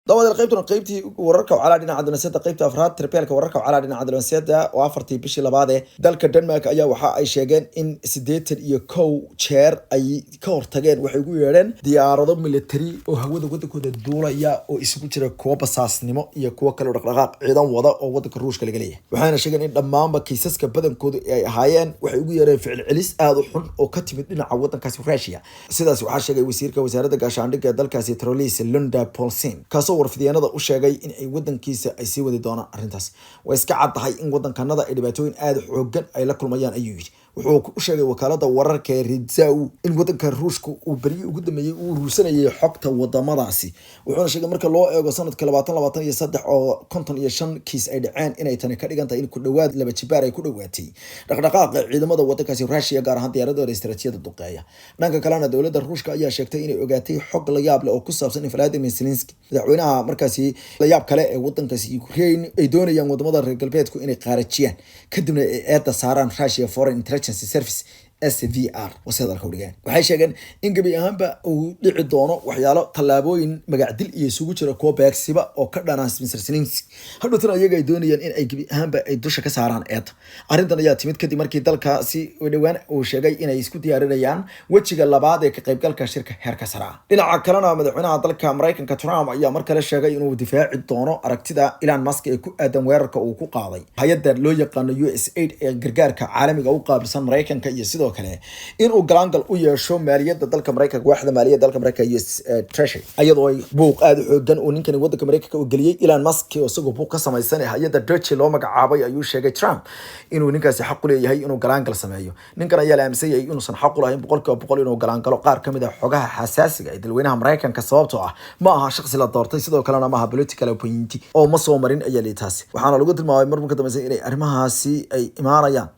dabada qaybtii wararka wacala dhinaca diblomaasiyadda qaybta afraad tirbeelka wararka wacala dhinaca diblomaasiyadda oo afartii bishii labaad ee dalka Denmark ayaa waxa ay sheegeen in 81 jeer ay ka hortageen waxay ugu yeereen diyaarado military oo hawada wadankooda duulaya oo isugu jira kuwa basaasnimo iyo kuwa kale dhaqdhaqaaq ciidan wada oo wadanka Ruushka laga leeyahay waxaana sheegeen in dhammaanba kiisaska badankoodu ay ahaayeen waxay ugu yeereen ficil celis aad u xun oo ka timid dhinaca wadankaasi Russia sidaas waxa sheegay wasiirka wasaaradda gaashaandhigga dalkaasi Trolis Lunda Paulsen kaasoo warfideenada u sheegay in ay wadankiisa ay sii wadi doonaan arrintaas way iska caddahay in wadankanada ay dhibaatooyin aad xooggan ay la kulmayaan ayuu yiri wuxuu u sheegay wakaalada wararka ee Rizau in wadanka Ruushka uu bari ugu dambeeyay uu ruusanayay xogta wadamadaasi wuxuu sheegay marka loo eego sanadka 2023 oo 55 kiis ay dhaceen inay tani ka dhigantahay in ku dhawaad laba jibaar ay ku dhawaatay dhaqdhaqaaqa ciidamada wadankaasi Russia gaar ahaan diyaaradooda istiraatiijiyada duqeeya dhanka kalena dawladda Ruushka ayaa sheegtay inay ogaatay xog la yaab leh oo ku saabsan in Vladimir Zelensky madaxweynaha markaasi la yaab kale ee wadankaasi Ukraine ay doonayaan wadamada reer galbeedku inay qaarajiyaan kadibna ay eedda saaraan Russia Foreign Intelligence Service SVR wasadalka udhigeen waxay sheegeen in gabi ahaanba uu dhici doono waxyaalo tallaabooyin magacdil iyo isugu jira kuwa beegsiba oo ka dhanaas Mr. Zelensky hadhowtana ayaga ay doonayaan in ay gabi ahaanba ay dusha ka saaraan eedda arrintan ayaa timid kadib markii dalkaasi dhawaan uu sheegay inay isku diyaarinayaan wejiga labaad ee ka qaybgalka shirka heerka sare dhinaca kalena madaxweynaha dalka Mareykanka Trump ayaa mar kale sheegay inuu difaaci doono aragtida Elon Musk ee ku aadan weerarka uu ku qaaday hay'adda loo yaqaan USAID ee gargaarka caalamiga u qaabilsan Mareykanka iyo sidoo kale inuu galaangal u yeesho maaliyadda dalka Mareykanka waaxda maaliyadda dalka Mareykanka US Treasury ayadoo ay buuq aad u xoogan oo ninkan wadanka Mareykanka u galiyay Elon Musk oo isagoo buuq ka samaysan hay'adda Deutsche loo magacaabay ayuu sheegay Trump inuu ninkaasi xaq u leeyahay inuu galaangal sameeyo ninkan ayaa la aaminsan yahay inuusan xaq u lahayn boqolkiiba inuu galaangalo qaar kamid ah xogaha xasaasiga ee dalweynaha Mareykanka sababtoo ah ma aha shakhsi la doortay sidoo kalena ma aha political appointee oo ma soo marin ayaa leetaasi waxaana lagu tilmaamay marka dambeysay inay arrimahaasi ay imaanayaan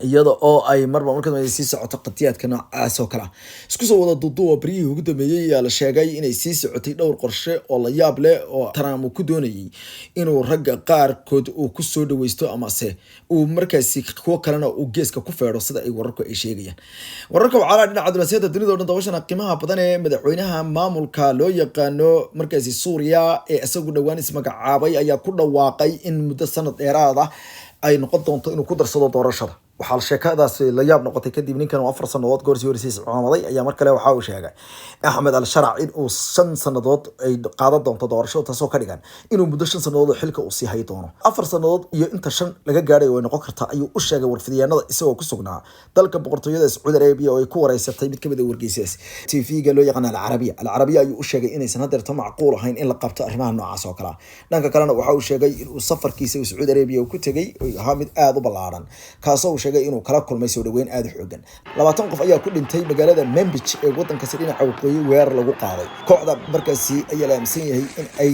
iyada oo ay marba marka ay sii socoto qatiyaadka noocaas oo kala isku soo wada duuduub bariyii ugu dambeeyay ayaa la sheegay inay sii socotay dhowr qorshe oo la yaab leh oo Trump ku doonayay inuu ragga qaarkood uu ku soo dhaweysto ama se uu markaasi kuwa kalena uu geeska ku feero sida ay wararku ay sheegayaan wararka wacala dhinaca diblomaasiyadda dunida oo dhan dabashana qiimaha badan ee madaxweynaha maamulka loo yaqaano markaasi Suuriya ee isagu dhawaan ismagacaabay ayaa ku dhawaaqay in muddo sanad dheeraad ah ay noqon doonto inuu ku darsado doorashada waxaa sheekadaas la yaab noqotay kadib ninkan oo 4 sanadood goor sii horeysay cumaaday ayaa mar kale waxa uu sheegay Ahmed al-Sharac in uu 5 sanadood ay qaadan doonto doorasho taasoo ka dhigan inuu muddo 5 sanadood xilka uu sii hay doono 4 sanadood iyo inta 5 laga gaaray way noqon kartaa ayuu u sheegay warfidiyaanada isagoo ku sugnaa dalka boqortooyada Saudi Arabia oo ay ku wareysatay mid kamid ah wargeysaas TV-ga loo yaqaan al-Arabiya ayuu u sheegay inaysan hadeerto macquul ahayn in la qabto arrimaha noocaas oo kala dhanka kalena waxa uu sheegay in uu safarkiisa Saudi Arabia ku tagay oo ahaa mid aad u ballaaran kaasoo inuu kala kulmay soo dhaweyn aad xoogan 20 qof ayaa ku dhintay magaalada Manbij ee wadankaasi dhinaca waqooyi weerar lagu qaaday kooxda markaasi ayaa la aaminsan yahay in ay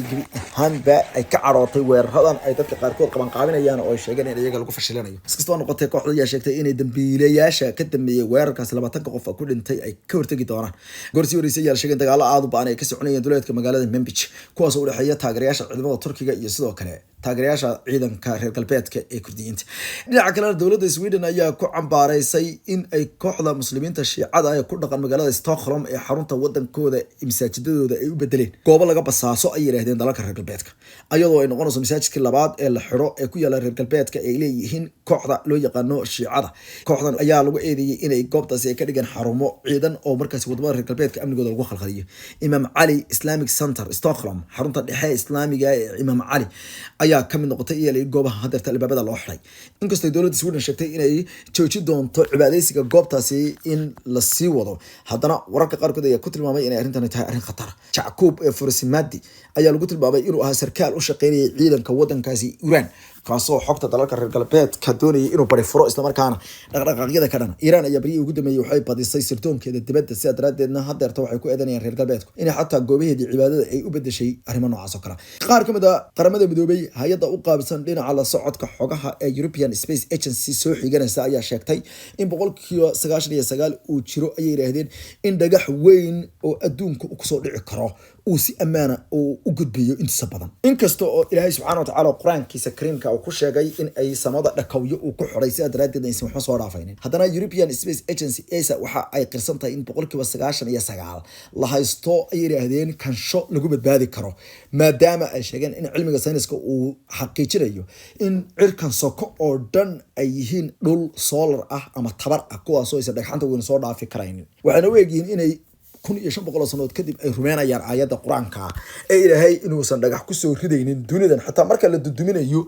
hanba ay ka carootay weeraradan ay dadka qaarkood qaban qaabinayaan oo ay sheegeen in iyaga lagu fashilanayo iskastoo noqotay kooxda ayaa sheegtay in dambiilayaasha ka dambeeyay weerarkaas 20 qof ku dhintay ay ka hortagi doonaan goorsi horeysay ayaa sheegay dagaalo aad u baan ay ka soconayeen duleedka magaalada Manbij kuwaas oo u dhaxeeya taageerayaasha ciidamada Turkiga iyo sidoo kale taageerayaasha ciidanka reer galbeedka ee Kurdiyiinta dhinaca kale dawladda Sweden ayaa ku cambaaraysay in ay kooxda muslimiinta Shiicada ay ku dhaqan magaalada Stockholm ee xarunta wadankooda masaajidadooda ay u bedeleen goobo laga basaaso ay yiraahdeen dalalka reer galbeedka ayadoo ay noqonayso masaajidkii labaad ee la xiro ee ku yaala reer galbeedka ay leeyihiin kooxda loo yaqaano Shiicada kooxdan ayaa lagu eedeeyay inay goobtaasi ay ka dhigan xarumo ciidan oo markaas wadamada reer galbeedka amnigooda lagu khalkhaliyo Imam Ali Islamic Center Stockholm xarunta dhexe islaamiga ee Imam Ali ayaa kamid noqotay iyay goobaha hadarta albaabada loo xiray inkastoo dawladda Sweden sheegtay inay jooji doonto cibaadeysiga goobtaasi in la sii wado haddana wararka qaarkood ayaa ku tilmaamay inay arrintan tahay arrin khatar Jacob Fursimadi ayaa lagu tilmaamay inuu ahaa sarkaal u shaqeynayay ciidanka wadankaasi Iran kaasoo xogta dalalka reer galbeedka doonayay inuu bari furo isla markaana dhaqdhaqaaqyada ka dhan Iran ayaa bari ugu dambeeyay waxay badisay sirdoonkeeda dibadda si adraadeedna hadeerta waxay ku eedanayaan reer galbeedku in xataa goobaheedii cibaadada ay u bedeshay arrimo noocaas oo kale qaar kamid ah qaramada midoobay hay'adda u qaabilsan dhinaca la socodka xogaha ee European Space Agency soo xiganaysa ayaa sheegtay in 99% uu jiro ay yiraahdeen in dhagax weyn oo adduunka ku soo dhici karo uu si ammaana uu u gudbiyo intiisa badan inkasta oo ilaahay subxaanahu wa tacaala quraankiisa kariimka uu ku sheegay in ay samada dhakawyo uu ku xoray sida daraaddeed aysan waxba soo dhaafaynin haddana European Space Agency ESA waxa ay qirsan tahay in 99% la haysto ay yiraahdeen kansho lagu badbaadi karo maadaama ay sheegeen in cilmiga sayniska uu xaqiijinayo in cirkan soko oo dhan ay yihiin dhul solar ah ama tabar ah kuwaas oo aysan dhagxanta weyn soo dhaafi karaynin waxaana weegiin inay 1500 sanadood kadib ay rumeynayaan aayada quraanka ee ilaahay inuusan dhagax ku soo ridaynin dunidan xataa marka la duduminayo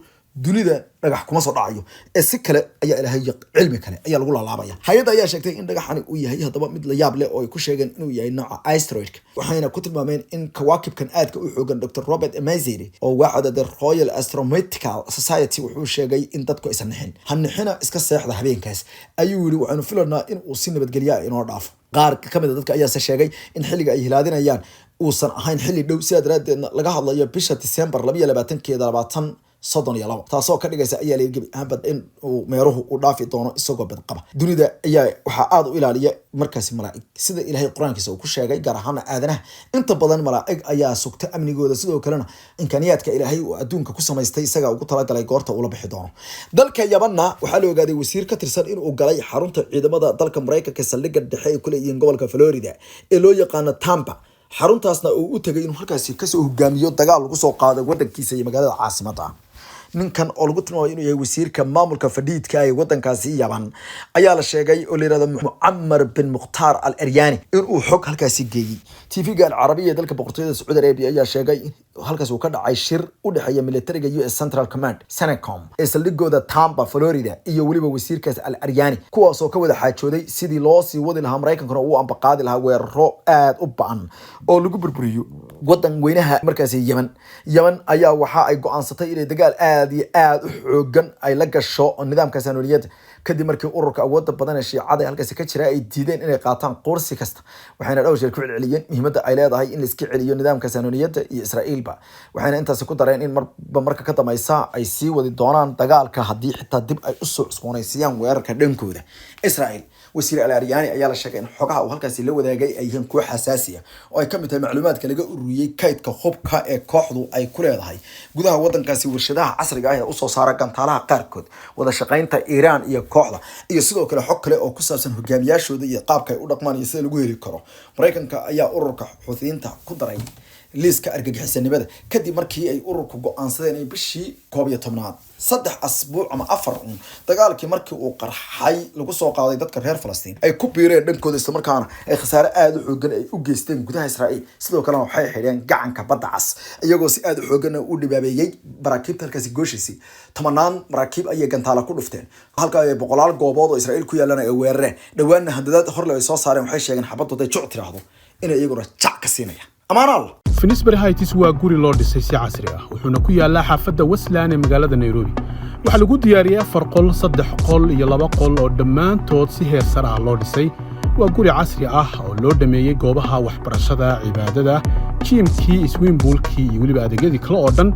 dunida dhagax kuma soo dhacayo ee si kale ayaa ilaahay cilmi kale ayaa lagu laalaabaya hay'adda ayaa sheegtay in dhagaxani uu yahay hadaba mid la yaab leh oo ay ku sheegeen inuu yahay nooca asteroid waxayna ku tilmaameen in kawaakibkan aadka u xoogan Dr. Robert Emaziri oo waaxda the Royal Astronomical Society wuxuu sheegay in dadku aysan nixin hanixina iska seexda habeenkaas ayuu yiri waxaanu filanaa in uu si nabadgelyo inoo dhaafo qaar kamid dadka ayaa sheegay in xilliga ay hilaadinayaan uusan ahayn xilli dhow sida daraaddeedna laga hadlayo bisha December 22 20 taasoo ka dhigaysa ayaa la gabi ahaanba in uu meeruhu u dhaafi doono isagoo bad qaba dunida ayaa waxa aad u ilaaliya markaas malaa'ig sida ilaahay quraankiisa uu ku sheegay gaar ahaan aadanaha inta badan malaa'ig ayaa sugta amnigooda sidoo kalena imkaaniyaadka ilaahay uu adduunka ku samaystay isaga ugu talagalay goorta uu la bixi doono dalka Yabanna waxa la ogaaday wasiir ka tirsan in uu galay xarunta ciidamada dalka Mareykanka saldhigga dhexe ee ku leeyihiin gobolka Florida ee loo yaqaan Tampa xaruntaasna uu u tagay inuu halkaas ka soo hogaamiyo dagaal lagu soo qaaday wadankiisa iyo magaalada caasimadda ninkan oo lagu tilmaamay inuu yahay wasiirka maamulka fadhiidka ee wadankaasi Yaban ayaa la sheegay oo leeyahay Muammar bin Mukhtar al-Aryani inuu xog halkaasi geeyay TV-ga al-Carabiya dalka boqortooyada Saudi Arabia ayaa sheegay halkaas uu ka dhacay shir u dhaxeeya militariga US Central Command CENTCOM ee saldhigooda Tampa Florida iyo waliba wasiirkaas al-Aryani kuwaas oo ka wada xaajooday sidii loo sii wadi lahaa Mareykankana uu ambaqaadi lahaa weeraro aad u ba'an oo lagu burburiyo wadan weynaha markaasi Yaman ayaa waxa ay go'aansatay inay dagaal aad u xoogan ay la gasho nidaamka saanoliyada kadib markii ururka awoodda badan ee Shiicada halkaas ka jira ay diideen inay qaataan qoorsi kasta waxayna dhowr jeer ku celceliyeen muhiimadda ay leedahay in la iska celiyo nidaamka saanoliyada iyo Israa'iilba waxayna intaas ku dareen in marka ka dambaysa ay sii wadi doonaan dagaalka haddii xitaa dib ay u soo cusboonaysiiyaan weerarka dhankooda Israa'iil wasiir al-Aryani ayaa la sheegay in xogaha uu halkaas la wadaagay ay yihiin koox xasaasi ah oo ay kamid tahay macluumaadka laga ururiyay kaydka hubka ee kooxdu ay ku leedahay gudaha wadankaasi warshadaha casriga ah ee u soo saara gantaalaha qaarkood wada shaqaynta Iran iyo kooxda iyo sidoo kale xog kale oo ku saabsan hogaamiyaashooda iyo qaabka ay u dhaqmaan iyo sida lagu heli karo Mareykanka ayaa ururka Xuuthiyiinta ku daray liiska argagixisanimada kadib markii ay ururku go'aansadeen in bishii 11 saddex asbuuc ama afar dagaalkii markii uu qarxay lagu soo qaaday dadka reer Falastiin ay ku biireen dhankooda isla markaana ay khasaare aad u xoogan ay u geysteen gudaha Israa'iil sidoo kale waxay xidheen gacanka badda cas iyagoo si aad u xoogan u dhibaabeeyay maraakiibta halkaasi gooshiisii tamanaan maraakiib ay gantaala ku dhufteen halka ay boqolaal goobood oo Israa'iil ku yaalan ay weerareen dhawaana handadaad hor ay soo saareen waxay sheegeen xabadooda ay juc tiraahdo inay iyaguna jac ka siinayaan amaanal Finsbury Heights waa guri loo dhisay si casri ah wuxuuna ku yaalaa xaafadda Westland ee magaalada Nairobi waxa lagu diyaariyay 4 qol 3 qol iyo 2 qol oo dhammaantood si heer sare ah loo dhisay waa guri casri ah oo loo dhameeyay goobaha waxbarashada cibaadada gymkii swimming poolkii iyo waliba adeegyadii kale oo dhan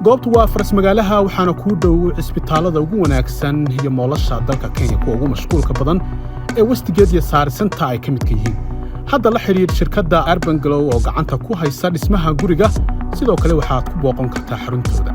goobtu waa faras magaalaha waxaana ku dhow cisbitaalada ugu wanaagsan iyo moolasha dalka Kenya kuwa ugu mashquulka badan ee Westgate iyo Sari Center ay ka mid yihiin hadda la xiriir shirkadda Urban Glow oo gacanta ku haysa dhismaha guriga sidoo kale waxaad ku booqan kartaa xaruntooda